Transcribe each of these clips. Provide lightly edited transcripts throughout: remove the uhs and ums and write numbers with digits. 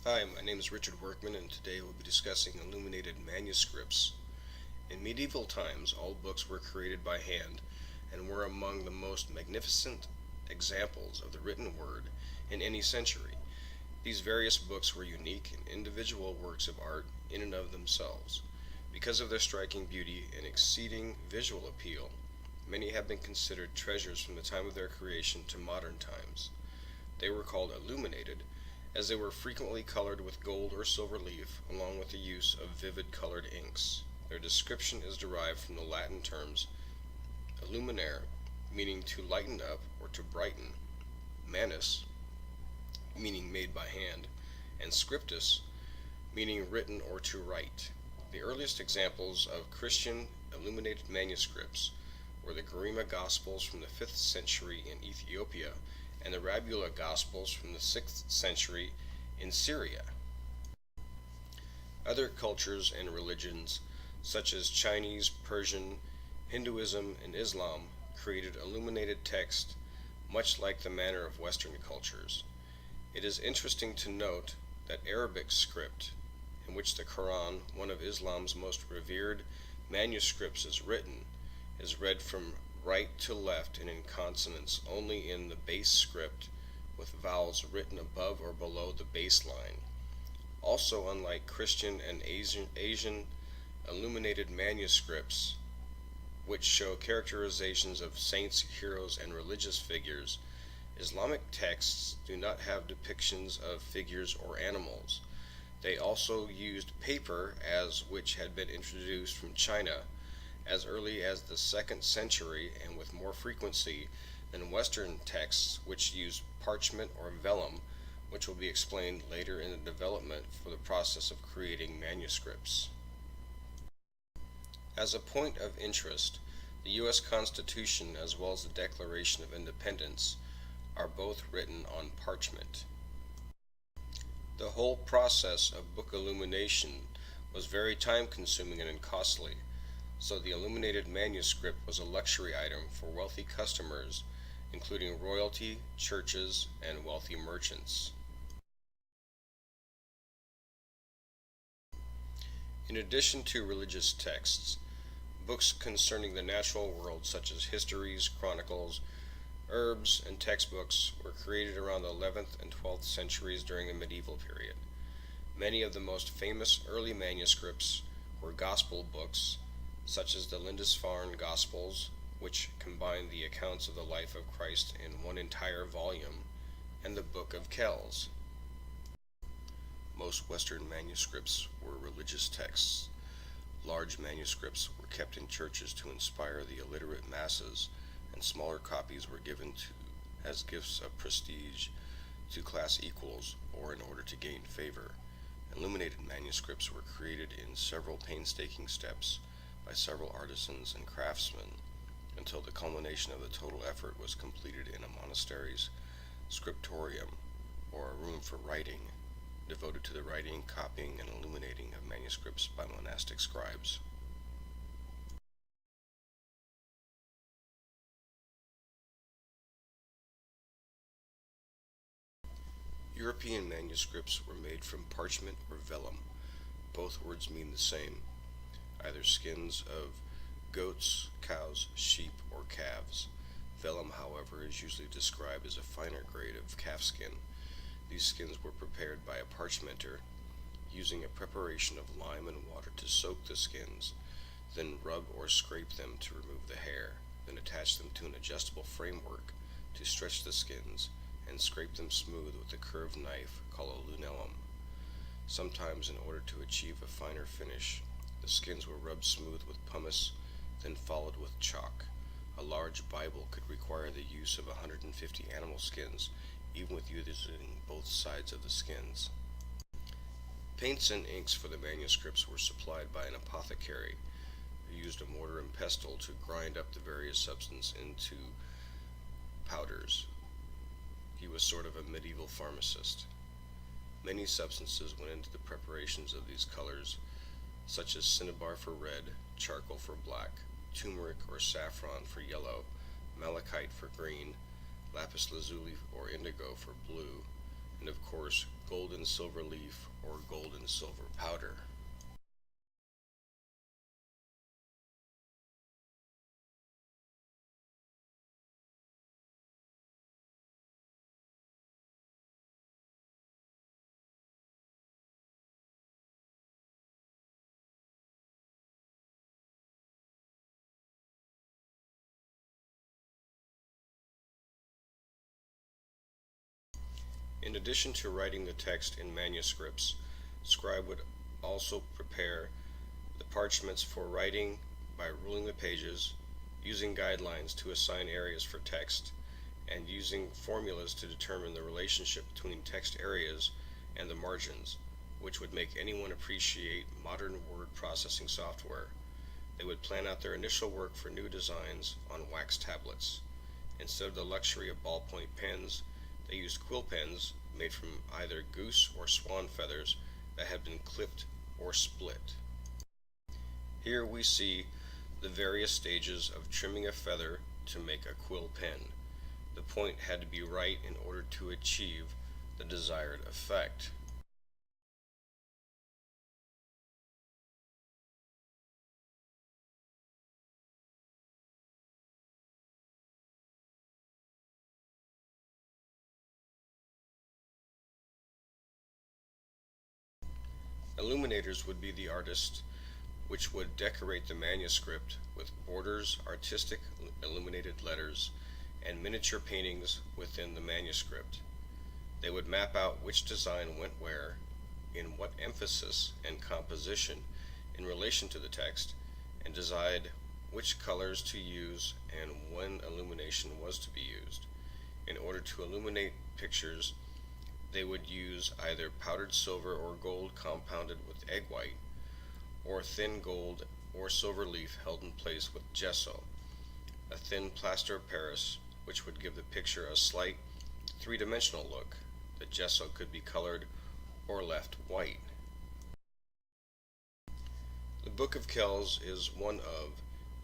Hi, my name is Richard Workman, and today we'll be discussing illuminated manuscripts. In medieval times, all books were created by hand and were among the most magnificent examples of the written word in any century. These various books were unique and individual works of art in and of themselves. Because of their striking beauty and exceeding visual appeal, many have been considered treasures from the time of their creation to modern times. They were called illuminated as they were frequently colored with gold or silver leaf, along with the use of vivid colored inks. Their description is derived from the Latin terms illuminare, meaning to lighten up or to brighten, manus, meaning made by hand, and scriptus, meaning written or to write. The earliest examples of Christian illuminated manuscripts were the Garima Gospels from the 5th century in Ethiopia and the Rabula Gospels from the 6th century in Syria. Other cultures and religions, such as Chinese, Persian, Hinduism, and Islam, created illuminated text much like the manner of Western cultures. It is interesting to note that Arabic script, in which the Quran, one of Islam's most revered manuscripts, is written, is read from right to left and in consonants only in the base script, with vowels written above or below the base line. Also, unlike Christian and Asian illuminated manuscripts, which show characterizations of saints, heroes, and religious figures, Islamic texts do not have depictions of figures or animals. They also used paper, which had been introduced from China as early as the 2nd century and with more frequency than Western texts, which use parchment or vellum, which will be explained later in the development for the process of creating manuscripts. As a point of interest, the U.S. Constitution as well as the Declaration of Independence are both written on parchment. The whole process of book illumination was very time-consuming and costly, so the illuminated manuscript was a luxury item for wealthy customers, including royalty, churches, and wealthy merchants. In addition to religious texts, books concerning the natural world such as histories, chronicles, herbs, and textbooks were created around the 11th and 12th centuries during the medieval period. Many of the most famous early manuscripts were gospel books, such as the Lindisfarne Gospels, which combine the accounts of the life of Christ in one entire volume, and the Book of Kells. Most Western manuscripts were religious texts. Large manuscripts were kept in churches to inspire the illiterate masses, and smaller copies were given as gifts of prestige to class equals or in order to gain favor. Illuminated manuscripts were created in several painstaking steps by several artisans and craftsmen until the culmination of the total effort was completed in a monastery's scriptorium, or a room for writing, devoted to the writing, copying, and illuminating of manuscripts by monastic scribes. European manuscripts were made from parchment or vellum. Both words mean the same, either skins of goats, cows, sheep, or calves. Vellum, however, is usually described as a finer grade of calfskin. These skins were prepared by a parchmenter, using a preparation of lime and water to soak the skins, then rub or scrape them to remove the hair, then attach them to an adjustable framework to stretch the skins, and scrape them smooth with a curved knife called a lunellum. Sometimes, in order to achieve a finer finish, the skins were rubbed smooth with pumice, then followed with chalk. A large Bible could require the use of 150 animal skins, even with using both sides of the skins. Paints and inks for the manuscripts were supplied by an apothecary, who used a mortar and pestle to grind up the various substances into powders. He was sort of a medieval pharmacist. Many substances went into the preparations of these colors, such as cinnabar for red, charcoal for black, turmeric or saffron for yellow, malachite for green, lapis lazuli or indigo for blue, and of course gold and silver leaf, or gold and silver powder. In addition to writing the text in manuscripts, scribe would also prepare the parchments for writing by ruling the pages, using guidelines to assign areas for text, and using formulas to determine the relationship between text areas and the margins, which would make anyone appreciate modern word processing software. They would plan out their initial work for new designs on wax tablets. Instead of the luxury of ballpoint pens, they used quill pens made from either goose or swan feathers that had been clipped or split. Here we see the various stages of trimming a feather to make a quill pen. The point had to be right in order to achieve the desired effect. Illuminators would be the artists which would decorate the manuscript with borders, artistic illuminated letters, and miniature paintings within the manuscript. They would map out which design went where, in what emphasis and composition in relation to the text, and decide which colors to use and when illumination was to be used. In order to illuminate pictures, they would use either powdered silver or gold compounded with egg white, or thin gold or silver leaf held in place with gesso, a thin plaster of Paris, which would give the picture a slight three-dimensional look. The gesso could be colored or left white. The Book of Kells is one of,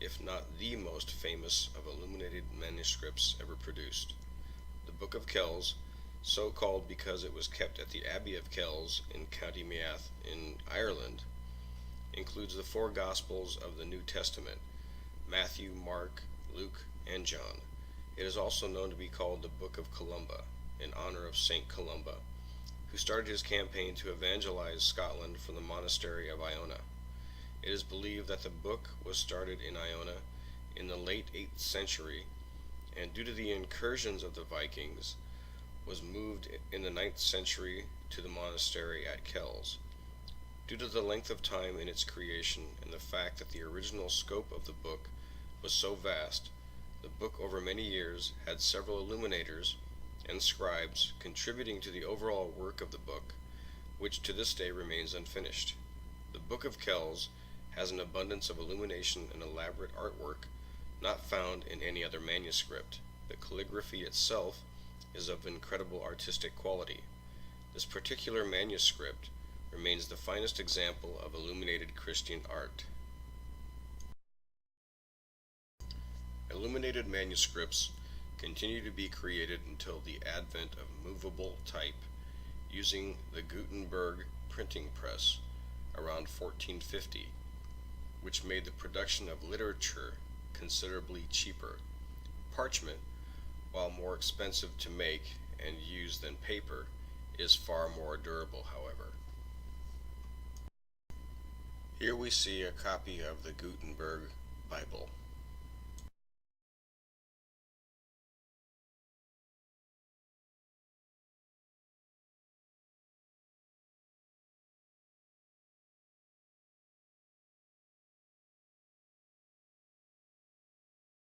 if not the most famous of illuminated manuscripts ever produced. The Book of Kells, so called because it was kept at the Abbey of Kells in County Meath in Ireland, includes the four Gospels of the New Testament: Matthew, Mark, Luke, and John. It is also known to be called the Book of Columba, in honor of Saint Columba, who started his campaign to evangelize Scotland from the monastery of Iona. It is believed that the book was started in Iona in the late 8th century, and due to the incursions of the Vikings, was moved in the 9th century to the monastery at Kells. Due to the length of time in its creation and the fact that the original scope of the book was so vast, the book over many years had several illuminators and scribes contributing to the overall work of the book, which to this day remains unfinished. The Book of Kells has an abundance of illumination and elaborate artwork not found in any other manuscript. The calligraphy itself is of incredible artistic quality. This particular manuscript remains the finest example of illuminated Christian art. Illuminated manuscripts continue to be created until the advent of movable type using the Gutenberg printing press around 1450, which made the production of literature considerably cheaper. Parchment, while more expensive to make and use than paper, is far more durable, however. Here we see a copy of the Gutenberg Bible.